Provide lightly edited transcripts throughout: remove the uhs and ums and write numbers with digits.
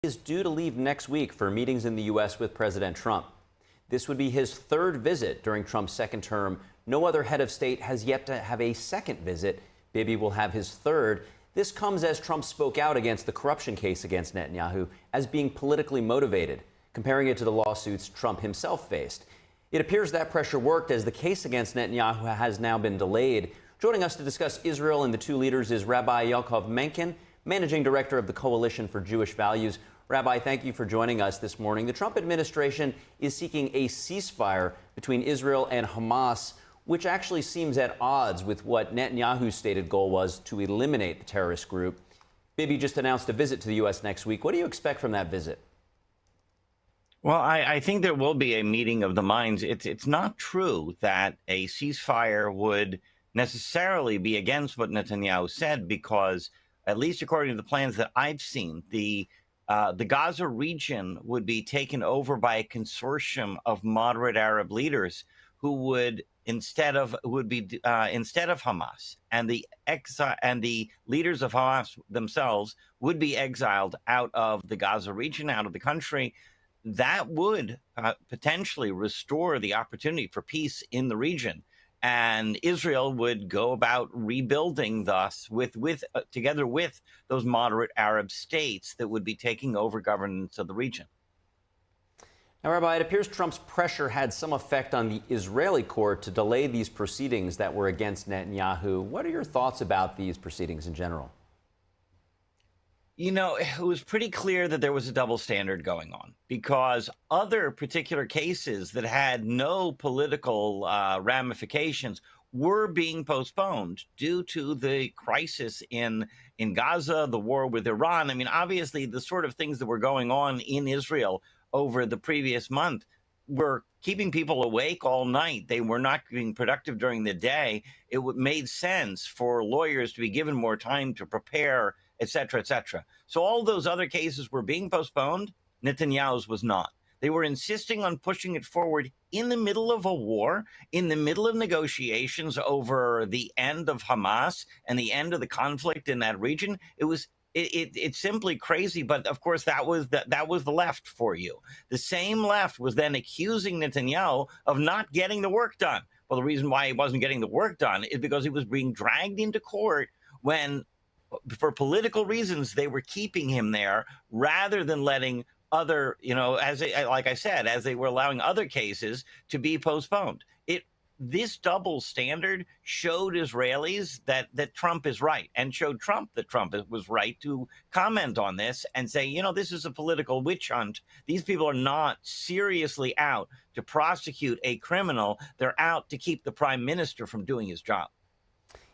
Is due to leave next week for meetings in the U.S. with President Trump. This would be his third visit during Trump's second term. No other head of state has yet to have a second visit. Bibi will have his third. This comes as Trump spoke out against the corruption case against Netanyahu as being politically motivated, comparing it to the lawsuits Trump himself faced. It appears that pressure worked, as the case against Netanyahu has now been delayed. Joining us to discuss Israel and the two leaders is Rabbi Yaakov Menken, Managing Director of the Coalition for Jewish Values. Rabbi, thank you for joining us this morning. The Trump administration is seeking a ceasefire between Israel and Hamas, which actually seems at odds with what Netanyahu's stated goal was to eliminate the terrorist group. Bibi just announced a visit to the U.S. next week. What do you expect from that visit? Well, I think there will be a meeting of the minds. It's not true that a ceasefire would necessarily be against what Netanyahu said, because at least according to the plans that I've seen, the Gaza region would be taken over by a consortium of moderate Arab leaders who would instead of Hamas, and the leaders of Hamas themselves would be exiled out of the Gaza region, out of the country. That would potentially restore the opportunity for peace in the region. And Israel would go about rebuilding thus together with those moderate Arab states that would be taking over governance of the region. Now, Rabbi, it appears Trump's pressure had some effect on the Israeli court to delay these proceedings that were against Netanyahu. What are your thoughts about these proceedings in general? You know, it was pretty clear that there was a double standard going on, because other particular cases that had no political ramifications were being postponed due to the crisis in Gaza, the war with Iran. I mean, obviously, the sort of things that were going on in Israel over the previous month were keeping people awake all night. They were not being productive during the day. It made sense for lawyers to be given more time to prepare, et cetera, et cetera. So all those other cases were being postponed. Netanyahu's was not. They were insisting on pushing it forward in the middle of a war, in the middle of negotiations over the end of Hamas and the end of the conflict in that region. It's simply crazy. But of course, that was the left for you. The same left was then accusing Netanyahu of not getting the work done. Well, the reason why he wasn't getting the work done is because he was being dragged into court when, for political reasons, they were keeping him there rather than letting other, like I said, as they were allowing other cases to be postponed. This double standard showed Israelis that Trump is right, and showed Trump that Trump was right to comment on this and say, this is a political witch hunt. These people are not seriously out to prosecute a criminal. They're out to keep the prime minister from doing his job.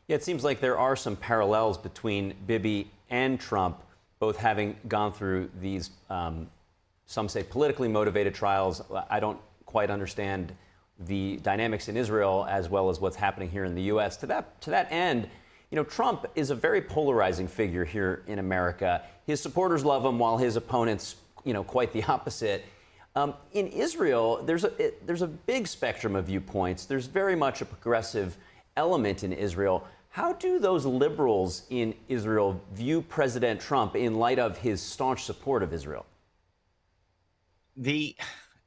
Yeah, it seems like there are some parallels between Bibi and Trump, both having gone through these, some say, politically motivated trials. I don't quite understand the dynamics in Israel as well as what's happening here in the U.S. To that end, Trump is a very polarizing figure here in America. His supporters love him, while his opponents, quite the opposite. In Israel, there's a big spectrum of viewpoints. There's very much a progressive element in Israel. How do those liberals in Israel view President Trump in light of his staunch support of Israel?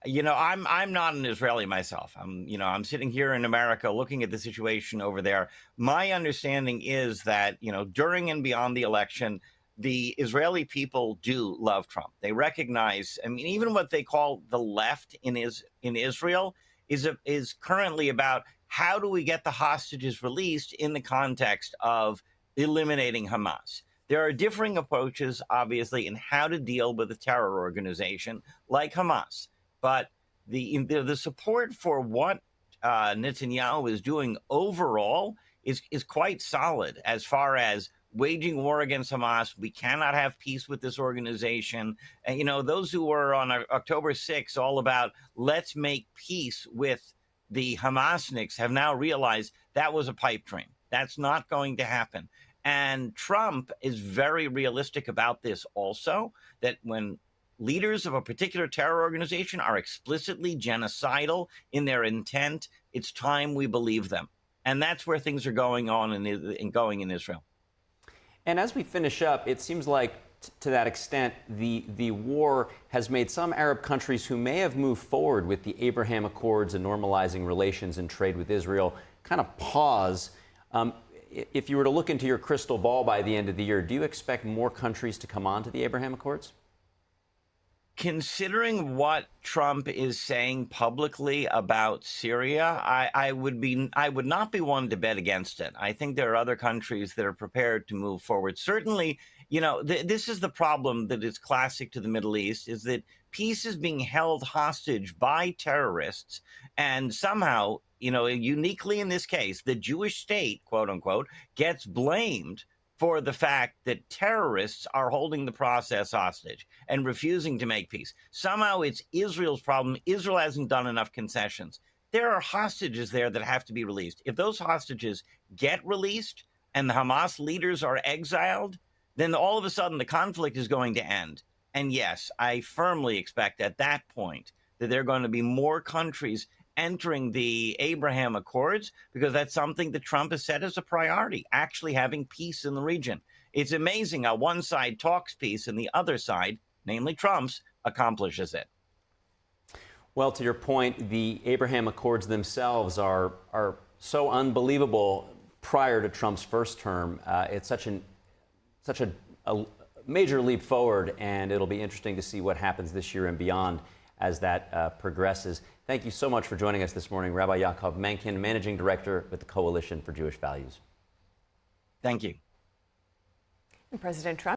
I'm not an Israeli myself. I'm sitting here in America looking at the situation over there. My understanding is that, during and beyond the election, the Israeli people do love Trump. They recognize, even what they call the left in Israel is currently about how do we get the hostages released in the context of eliminating Hamas. There are differing approaches, obviously, in how to deal with a terror organization like Hamas. But the support for what Netanyahu is doing overall is quite solid as far as waging war against Hamas. We cannot have peace with this organization. And, those who were on October 6th all about let's make peace with the Hamasniks have now realized that was a pipe dream. That's not going to happen. And Trump is very realistic about this also, that when leaders of a particular terror organization are explicitly genocidal in their intent, it's time we believe them. And that's where things are going on in Israel. And as we finish up, it seems like to that extent, the war has made some Arab countries who may have moved forward with the Abraham Accords and normalizing relations and trade with Israel kind of pause. If you were to look into your crystal ball by the end of the year, do you expect more countries to come on to the Abraham Accords? Considering what Trump is saying publicly about Syria, I would not be one to bet against it. I think there are other countries that are prepared to move forward. Certainly, this is the problem that is classic to the Middle East, is that peace is being held hostage by terrorists, and somehow, uniquely in this case, the Jewish state, quote unquote, gets blamed for the fact that terrorists are holding the process hostage and refusing to make peace. Somehow it's Israel's problem. Israel hasn't done enough concessions. There are hostages there that have to be released. If those hostages get released and the Hamas leaders are exiled, then all of a sudden the conflict is going to end. And yes, I firmly expect at that point that there are going to be more countries entering the Abraham Accords, because that's something that Trump has set as a priority, actually having peace in the region. It's amazing how one side talks peace and the other side, namely Trump's, accomplishes it. Well, to your point, the Abraham Accords themselves are so unbelievable prior to Trump's first term. It's such a major leap forward, and it'll be interesting to see what happens this year and beyond as that progresses. Thank you so much for joining us this morning, Rabbi Yaakov Menken, Managing Director with the Coalition for Jewish Values. Thank you. And President Trump